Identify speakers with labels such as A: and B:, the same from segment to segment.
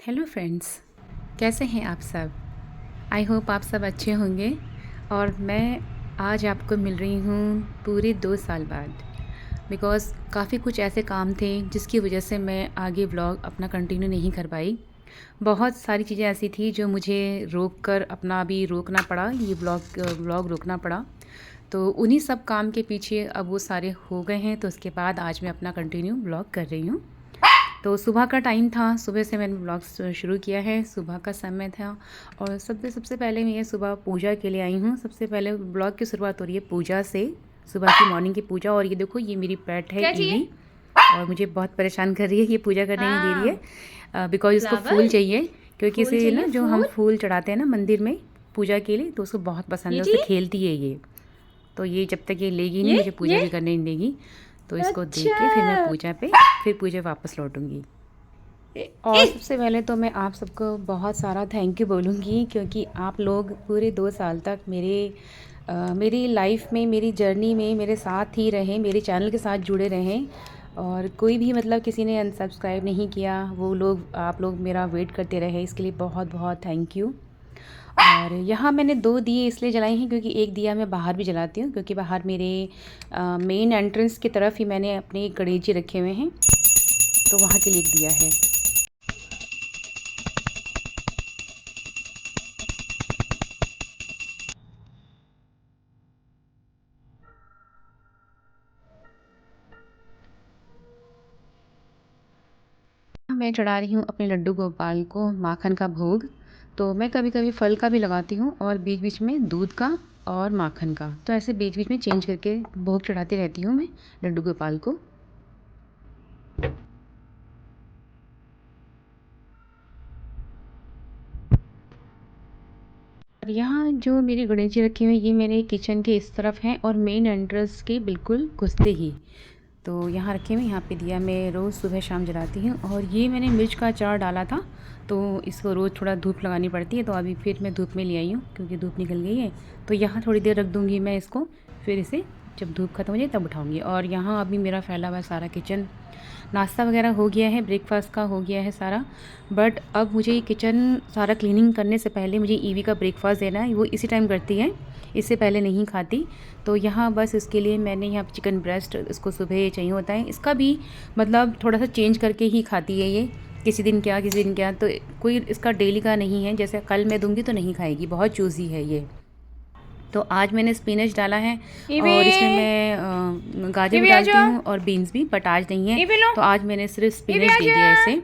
A: Hello friends, कैसे हैं आप सब। आई होप आप सब अच्छे होंगे। और मैं आज आपको मिल रही हूँ पूरे 2 साल बाद, बिकॉज़ काफ़ी कुछ ऐसे काम थे जिसकी वजह से मैं आगे व्लॉग अपना कंटिन्यू नहीं कर पाई। बहुत सारी चीज़ें ऐसी थी जो मुझे रोक कर अपना अभी रोकना पड़ा, ये व्लॉग रोकना पड़ा। तो उन्हीं सब काम के पीछे अब वो सारे हो गए हैं, तो उसके बाद आज मैं अपना कंटिन्यू व्लॉग कर रही हूँ। तो सुबह का टाइम था, सुबह से मैंने व्लॉग्स शुरू किया है, सुबह का समय था। और सबसे पहले मैं ये सुबह पूजा के लिए आई हूँ। सबसे पहले व्लॉग की शुरुआत हो रही है पूजा से, सुबह की मॉर्निंग की पूजा। और ये देखो, ये मेरी पेट है ईवी, और मुझे बहुत परेशान कर रही है, ये पूजा करने नहीं दे रही है। बिकॉज इसको फूल चाहिए, क्योंकि इसे ना जो हम फूल चढ़ाते हैं ना मंदिर में पूजा के लिए, तो उसको बहुत पसंद है, उससे खेलती है ये। तो ये जब तक ये लेगी नहीं, मुझे पूजा भी करने नहीं देगी। तो इसको देख के फिर मैं फिर पूजा वापस लौटूंगी। और सबसे पहले तो मैं आप सबको बहुत सारा थैंक यू बोलूँगी, क्योंकि आप लोग पूरे 2 साल तक मेरी लाइफ में, मेरी जर्नी में मेरे साथ ही रहे, मेरे चैनल के साथ जुड़े रहें। और कोई भी मतलब किसी ने अनसब्सक्राइब नहीं किया, आप लोग मेरा वेट करते रहे, इसके लिए बहुत बहुत थैंक यू। और यहाँ मैंने 2 दिए इसलिए जलाए हैं क्योंकि एक दिया मैं बाहर भी जलाती हूँ, क्योंकि बाहर मेरे मेन एंट्रेंस की तरफ ही मैंने अपने गणेश जी रखे हुए हैं, तो वहाँ के लिए एक दिया है। मैं चढ़ा रही हूँ अपने लड्डू गोपाल को माखन का भोग। तो मैं कभी कभी फल का भी लगाती हूँ, और बीच बीच में दूध का और माखन का, तो ऐसे बीच बीच में चेंज करके भोग चढ़ाती रहती हूँ मैं लड्डू गोपाल को। और यहाँ जो मेरे गणेश जी रखे हुए हैं, ये मेरे किचन के इस तरफ हैं, और मेन एंट्रेंस के बिल्कुल घुसते ही तो यहाँ रखे हुए। यहाँ पे दिया मैं रोज़ सुबह शाम जलाती हूँ। और ये मैंने मिर्च का अचार डाला था, तो इसको रोज़ थोड़ा धूप लगानी पड़ती है, तो अभी फिर मैं धूप में ले आई हूँ क्योंकि धूप निकल गई है। तो यहाँ थोड़ी देर रख दूँगी मैं इसको, फिर इसे जब धूप खत्म हो जाए तब उठाऊँगी। और यहाँ अभी मेरा फैला हुआ सारा किचन, नाश्ता वगैरह हो गया है, ब्रेकफास्ट का हो गया है सारा। बट अब मुझे ये किचन सारा क्लीनिंग करने से पहले मुझे ईवी का ब्रेकफास्ट देना है, वो इसी टाइम करती है, इससे पहले नहीं खाती। तो यहाँ बस इसके लिए मैंने यहाँ चिकन ब्रेस्ट इसको सुबह चाहिए होता है, इसका भी मतलब थोड़ा सा चेंज करके ही खाती है ये, किसी दिन क्या किसी दिन क्या, तो कोई इसका डेली का नहीं है। जैसे कल मैं दूंगी तो नहीं खाएगी, बहुत चूज़ी है ये। तो आज मैंने स्पिनच डाला है, और इसमें मैं गाजर भी डालती हूँ और बीन्स भी, बट आज नहीं है, तो आज मैंने सिर्फ स्पिनच दे दिया इसे।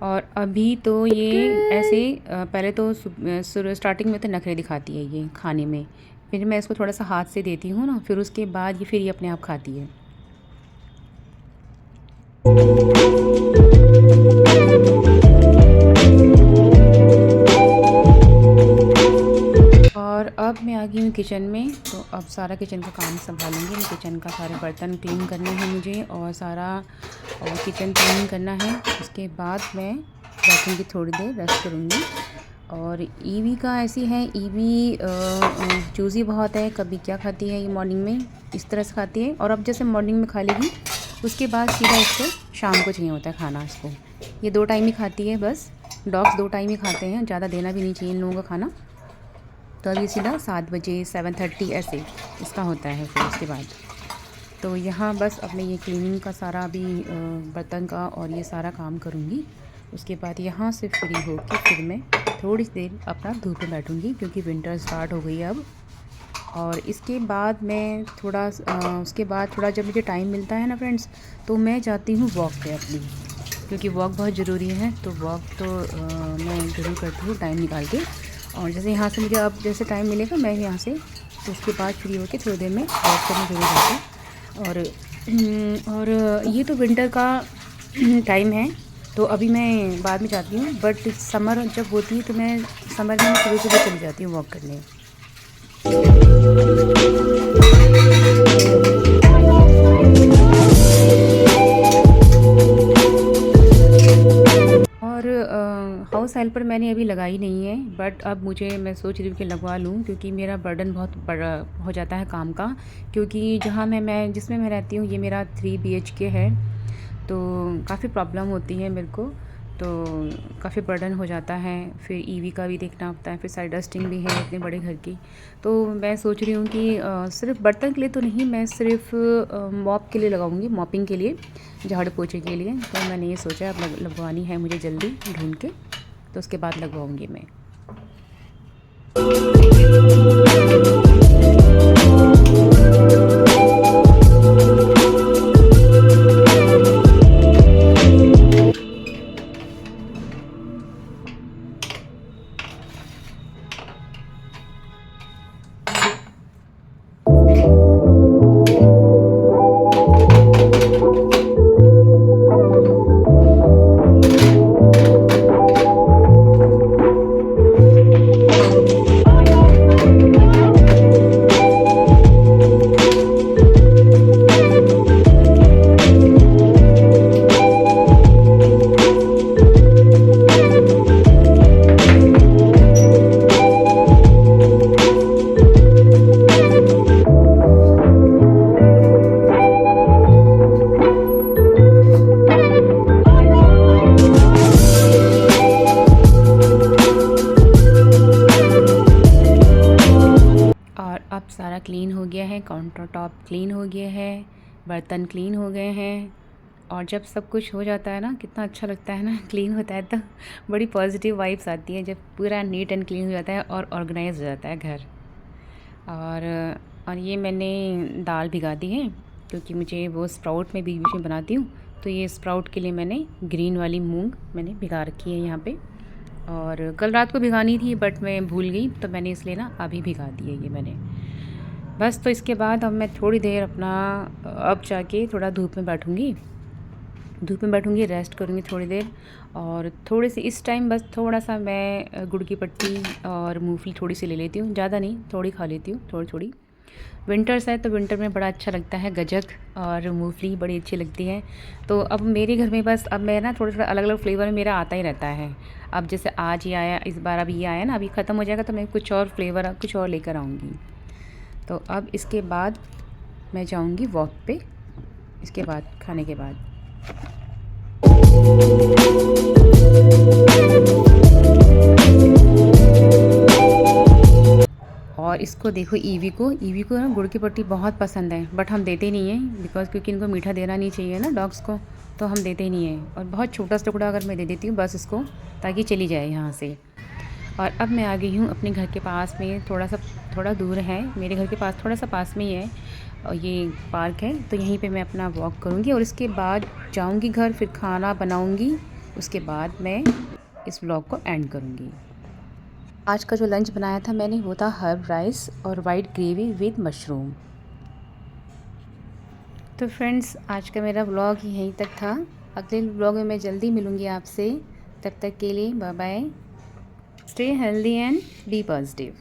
A: और अभी तो ये ऐसे पहले तो स्टार्टिंग में तो नखरे दिखाती है ये खाने में, फिर मैं इसको थोड़ा सा हाथ से देती हूँ ना, फिर उसके बाद ये अपने आप खाती है। और अब मैं आ गई हूँ किचन में, तो अब सारा किचन का काम संभालूंगी मैं। किचन का सारे बर्तन क्लीन करने हैं मुझे, और किचन क्लीन करना है। उसके बाद मैं बैठूँगी, थोड़ी देर रेस्ट करूँगी। और ईवी का ऐसी है, ईवी चूज़ी बहुत है, कभी क्या खाती है ये मॉर्निंग में इस तरह से खाती है, और अब जैसे मॉर्निंग में खा लेगी उसके बाद सीधा इसको शाम को चाहिए होता है खाना इसको। ये 2 टाइम ही खाती है बस, डॉग्स 2 टाइम ही खाते हैं, ज़्यादा देना भी नहीं चाहिए इन लोगों का खाना। तो अभी सीधा 7 बजे 7:30 ऐसे इसका होता है। फिर उसके बाद तो यहाँ बस अब मैं ये क्लीनिंग का सारा अभी बर्तन का और ये सारा काम करूँगी। उसके बाद यहाँ से फ्री होकर फिर मैं थोड़ी देर अपना धूप में बैठूँगी, क्योंकि विंटर स्टार्ट हो गई है अब। और इसके बाद मैं उसके बाद थोड़ा जब मुझे टाइम मिलता है ना फ्रेंड्स, तो मैं जाती हूँ वॉक पे अपनी, क्योंकि वॉक बहुत ज़रूरी है। तो वॉक तो मैं ज़रूर करती हूँ टाइम निकाल के। और जैसे यहाँ से मुझे अब जैसे टाइम मिलेगा मैं यहाँ से, तो उसके बाद फ्री होकर थोड़ी देर में वॉक करने ज़रूर जाती हूँ। और ये तो विंटर का टाइम है, तो अभी मैं बाद में जाती हूँ। बट समर जब होती है तो मैं समर में सुबह सुबह चली जाती हूँ वॉक करने। साल पर मैंने अभी लगाई नहीं है, बट अब मैं सोच रही हूँ कि लगवा लूँ, क्योंकि मेरा बर्डन बहुत बड़ा हो जाता है काम का। क्योंकि जहाँ जिसमें मैं रहती हूँ, ये मेरा 3 BHK है, तो काफ़ी प्रॉब्लम होती है मेरे को, तो काफ़ी बर्डन हो जाता है। फिर ईवी का भी देखना होता है, फिर साइड डस्टिंग भी है इतने बड़े घर की। तो मैं सोच रही हूँ कि सिर्फ बर्तन के लिए तो नहीं, मैं सिर्फ मॉप के लिए लगाऊंगी, मॉपिंग के लिए, झाड़ू पोछे के लिए। तो मैंने ये सोचा अब लगवानी है मुझे जल्दी ढूंढ के, तो उसके बाद लगवाऊंगी मैं। और अब सारा क्लीन हो गया है, काउंटर टॉप क्लीन हो गया है, बर्तन क्लीन हो गए हैं। और जब सब कुछ हो जाता है ना, कितना अच्छा लगता है ना, क्लीन होता है तो बड़ी पॉजिटिव वाइब्स आती है जब पूरा नीट एंड क्लीन हो जाता है और ऑर्गेनाइज हो जाता है घर। और ये मैंने दाल भिगा दी है, क्योंकि मुझे वो स्प्राउट में बीच बीच में बनाती हूँ, तो ये स्प्राउट के लिए मैंने ग्रीन वाली मूंग मैंने भिगा रखी है यहाँ पे। और कल रात को भिगानी थी, बट मैं भूल गई, तो मैंने इसलिए ना अभी भिगा दी है ये मैंने। बस, तो इसके बाद अब मैं थोड़ी देर अपना अब जाके थोड़ा धूप में बैठूँगी, रेस्ट करूँगी थोड़ी देर। और थोड़ी सी इस टाइम बस थोड़ा सा मैं गुड़ की पट्टी और मूंगफली थोड़ी सी ले लेती हूँ, ज़्यादा नहीं, थोड़ी खा लेती हूँ, थोड़ी थोड़ी। विंटर्स है तो विंटर में बड़ा अच्छा लगता है, गजक और मूंगफली बड़ी अच्छी लगती है। तो अब मेरे घर में बस अब मैं ना थोड़ा थोड़ा अलग अलग फ्लेवर में मेरा आता ही रहता है। अब जैसे आज ही आया, इस बार अभी ये आया ना, अभी ख़त्म हो जाएगा तो मैं कुछ और फ्लेवर कुछ और लेकर आऊँगी। तो अब इसके बाद मैं जाऊँगी वॉक पे, इसके बाद खाने के बाद। और इसको देखो, ईवी को ना गुड़ की पट्टी बहुत पसंद है, बट हम देते नहीं हैं, क्योंकि इनको मीठा देना नहीं चाहिए ना डॉग्स को, तो हम देते नहीं हैं। और बहुत छोटा सा टुकड़ा अगर मैं दे देती हूँ बस इसको, ताकि चली जाए यहाँ से। और अब मैं आ गई हूँ अपने घर के पास में, थोड़ा दूर है मेरे घर के पास, थोड़ा सा पास में ही है, और ये पार्क है, तो यहीं पे मैं अपना वॉक करूँगी और इसके बाद जाऊँगी घर, फिर खाना बनाऊँगी, उसके बाद मैं इस व्लॉग को एंड करूँगी। आज का जो लंच बनाया था मैंने, वो था हर्ब राइस और वाइट ग्रेवी विद मशरूम। तो फ्रेंड्स, आज का मेरा व्लॉग ही यहीं तक था। अगले व्लॉग में मैं जल्दी मिलूँगी आपसे, तब तक के लिए bye bye, stay healthy and be positive.